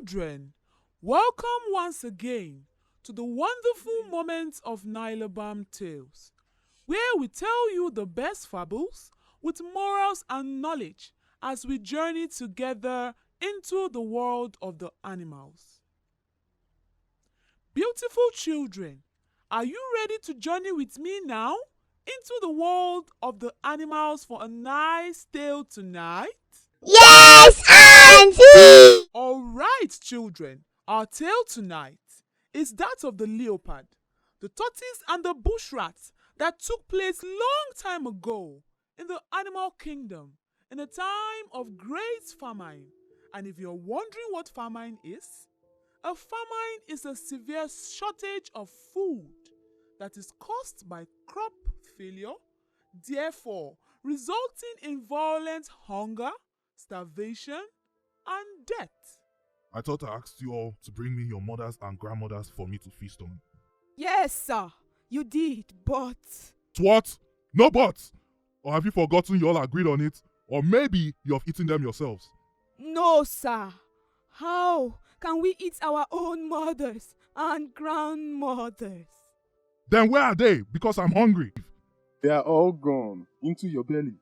Children, welcome once again to the wonderful moments of Nilabam Tales, where we tell you the best fables with morals and knowledge as we journey together into the world of the animals. Beautiful children, are you ready to journey with me now into the world of the animals for a nice tale tonight? Yes, Auntie! Alright, children, our tale tonight is that of the leopard, the tortoise, and the bush rat that took place long time ago in the animal kingdom in a time of great famine. And if you're wondering what famine is, a famine is a severe shortage of food that is caused by crop failure, therefore resulting in violent hunger, starvation, and death. I thought I asked you all to bring me your mothers and grandmothers for me to feast on. Yes, sir, you did, but... What? No buts! Or have you forgotten you all agreed on it? Or maybe you have eaten them yourselves? No, sir. How can we eat our own mothers and grandmothers? Then where are they? Because I'm hungry. They are all gone into your belly,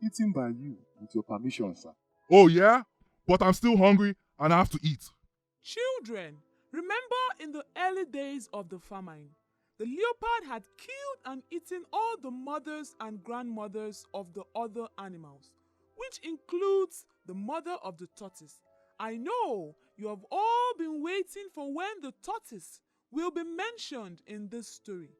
eaten by you with your permission, sir. Oh yeah? But I'm still hungry and I have to eat. Children, remember in the early days of the famine, the leopard had killed and eaten all the mothers and grandmothers of the other animals, which includes the mother of the tortoise. I know you have all been waiting for when the tortoise will be mentioned in this story.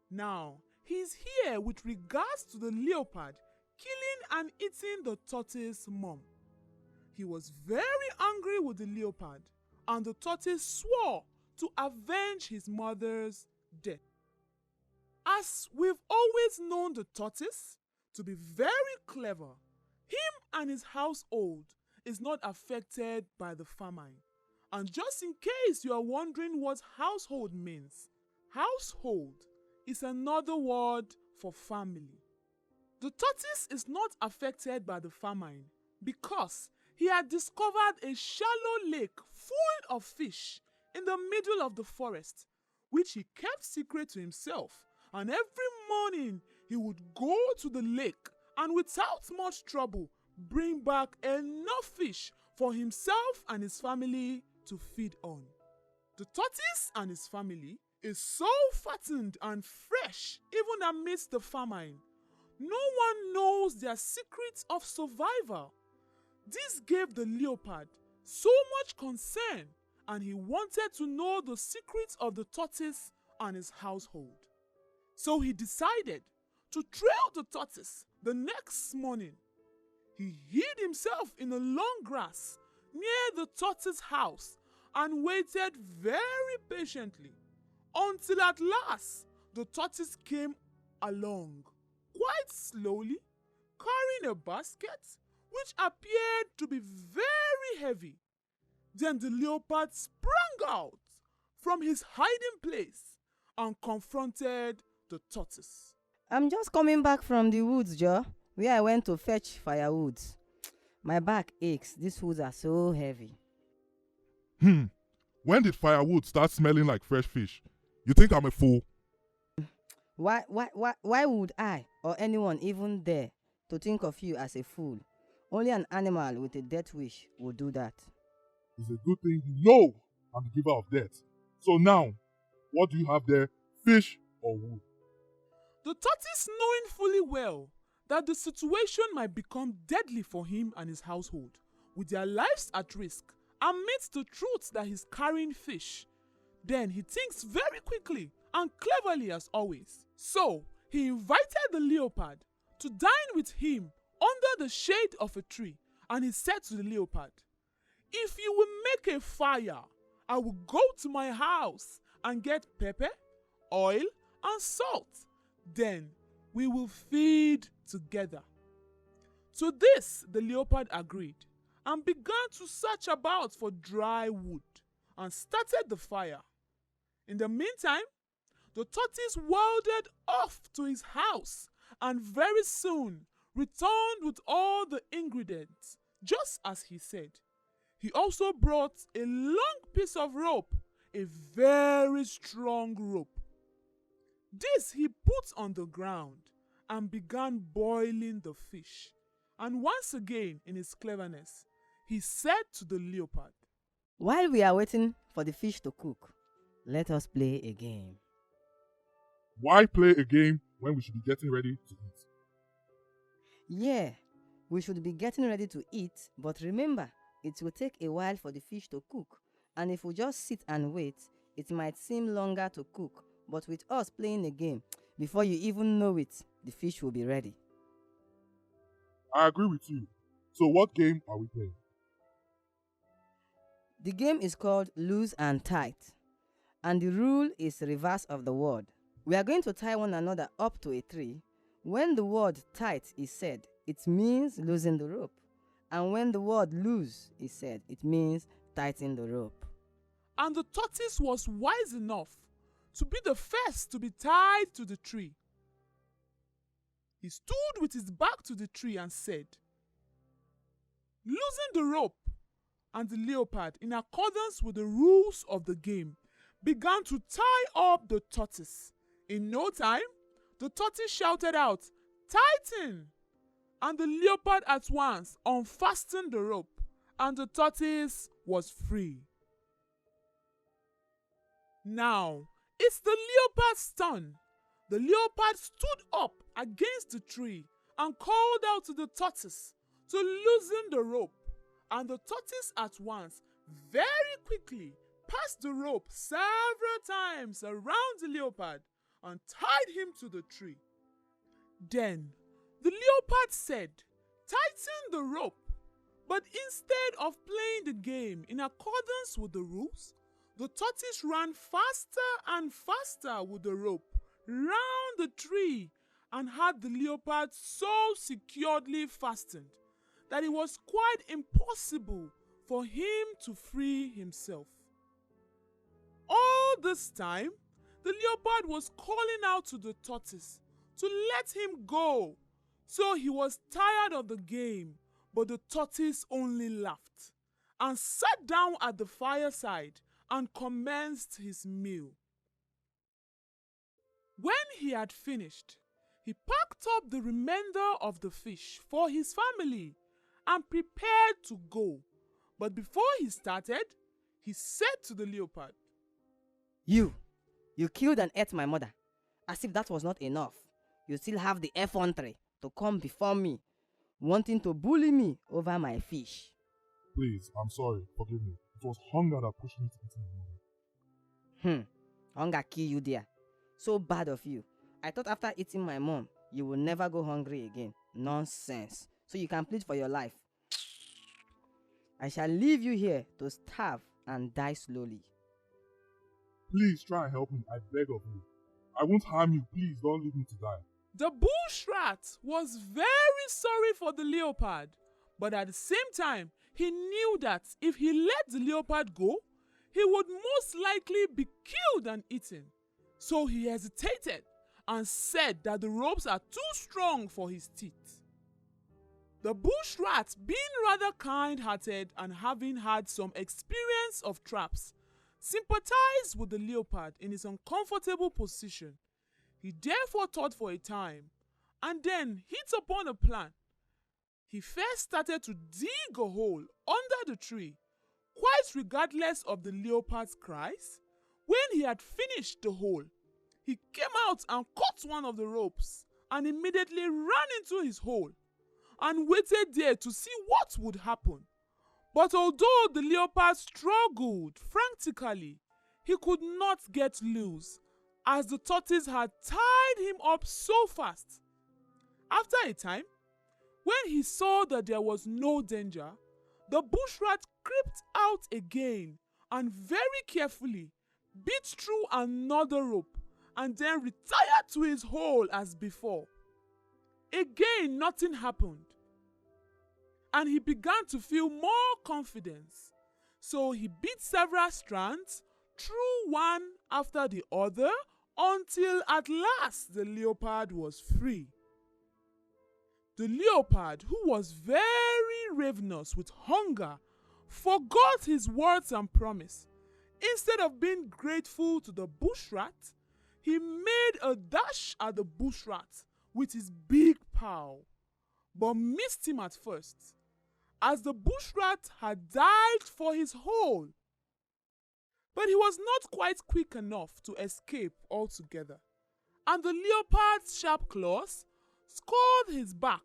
Now, he's here with regards to the leopard killing and eating the tortoise mom. He was very angry with the leopard, and the tortoise swore to avenge his mother's death. As we've always known the tortoise to be very clever, him and his household is not affected by the famine. And just in case you are wondering what household means, household is another word for family. The tortoise is not affected by the famine because he had discovered a shallow lake full of fish in the middle of the forest, which he kept secret to himself. And every morning he would go to the lake and without much trouble bring back enough fish for himself and his family to feed on. The tortoise and his family is so fattened and fresh even amidst the famine. No one knows their secrets of survival. This gave the leopard so much concern, and he wanted to know the secrets of the tortoise and his household. So he decided to trail the tortoise the next morning. He hid himself in the long grass near the tortoise house and waited very patiently until at last the tortoise came along, quite slowly, carrying a basket which appeared to be very heavy. Then the leopard sprang out from his hiding place and confronted the tortoise. I'm just coming back from the woods, Joe, where I went to fetch firewood. My back aches. These woods are so heavy. When did firewood start smelling like fresh fish? You think I'm a fool? Why would I or anyone even dare to think of you as a fool? Only an animal with a death wish would do that. It's a good thing you know I'm the giver of death. So now, what do you have there? Fish or wood? The tortoise, knowing fully well that the situation might become deadly for him and his household, with their lives at risk, admits the truth that he's carrying fish. Then he thinks very quickly and cleverly as always. So he invited the leopard to dine with him under the shade of a tree, and he said to the leopard, "If you will make a fire, I will go to my house and get pepper, oil, and salt. Then we will feed together." To this, the leopard agreed and began to search about for dry wood and started the fire. In the meantime, the tortoise wandered off to his house and very soon returned with all the ingredients, just as he said. He also brought a long piece of rope, a very strong rope. This he put on the ground and began boiling the fish. And once again, in his cleverness, he said to the leopard, While we are waiting for the fish to cook, let us play a game. Why play a game when we should be getting ready to eat? Yeah, we should be getting ready to eat, but remember, it will take a while for the fish to cook. And if we just sit and wait, it might seem longer to cook. But with us playing a game, before you even know it, the fish will be ready. I agree with you. So what game are we playing? The game is called Loose and Tight, and the rule is reverse of the word. We are going to tie one another up to a tree. When the word tight is said, it means loosen the rope. And when the word loose is said, it means tighten the rope. And the tortoise was wise enough to be the first to be tied to the tree. He stood with his back to the tree and said, "Loosen the rope." And the leopard, in accordance with the rules of the game, began to tie up the tortoise. In no time, the tortoise shouted out, "Tighten!" And the leopard at once unfastened the rope, and the tortoise was free. Now, it's the leopard's turn. The leopard stood up against the tree and called out to the tortoise to loosen the rope. And the tortoise at once, very quickly, passed the rope several times around the leopard and tied him to the tree. Then the leopard said, "Tighten the rope." But instead of playing the game in accordance with the rules, the tortoise ran faster and faster with the rope round the tree and had the leopard so securely fastened that it was quite impossible for him to free himself. All this time, the leopard was calling out to the tortoise to let him go. So he was tired of the game, but the tortoise only laughed and sat down at the fireside and commenced his meal. When he had finished, he packed up the remainder of the fish for his family and prepared to go. But before he started, he said to the leopard, You killed and ate my mother. As if that was not enough, you still have the effrontery to come before me, wanting to bully me over my fish. Please, I'm sorry. Forgive me. It was hunger that pushed me to eat my mother. Hunger kill you there. So bad of you. I thought after eating my mom, you will never go hungry again. Nonsense. So you can plead for your life. I shall leave you here to starve and die slowly. Please try and help me. I beg of you. I won't harm you. Please don't leave me to die. The bush rat was very sorry for the leopard, but at the same time, he knew that if he let the leopard go, he would most likely be killed and eaten. So he hesitated and said that the ropes are too strong for his teeth. The bush rat, being rather kind-hearted and having had some experience of traps, sympathized with the leopard in his uncomfortable position. He therefore thought for a time and then hit upon a plan. He first started to dig a hole under the tree, quite regardless of the leopard's cries. When he had finished the hole, he came out and cut one of the ropes and immediately ran into his hole and waited there to see what would happen. But although the leopard struggled frantically, he could not get loose, as the tortoise had tied him up so fast. After a time, when he saw that there was no danger, the bush rat crept out again and very carefully bit through another rope and then retired to his hole as before. Again, nothing happened, and he began to feel more confidence. So he beat several strands through one after the other until at last the leopard was free. The leopard, who was very ravenous with hunger, forgot his words and promise. Instead of being grateful to the bush rat, he made a dash at the bush rat with his big paw, but missed him at first, as the bush rat had dived for his hole. But he was not quite quick enough to escape altogether, and the leopard's sharp claws scored his back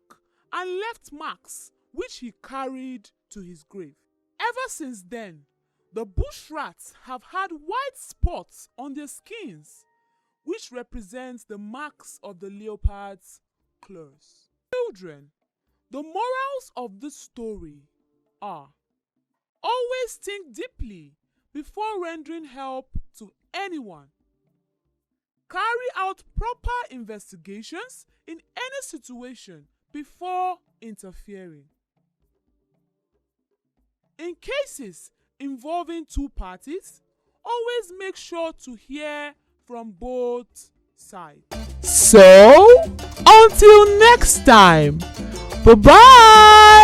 and left marks which he carried to his grave. Ever since then, the bush rats have had white spots on their skins, which represents the marks of the leopard's claws. Children, the morals of this story are: always think deeply before rendering help to anyone. Carry out proper investigations in any situation before interfering. In cases involving two parties, always make sure to hear from both sides. So, until next time, bye-bye!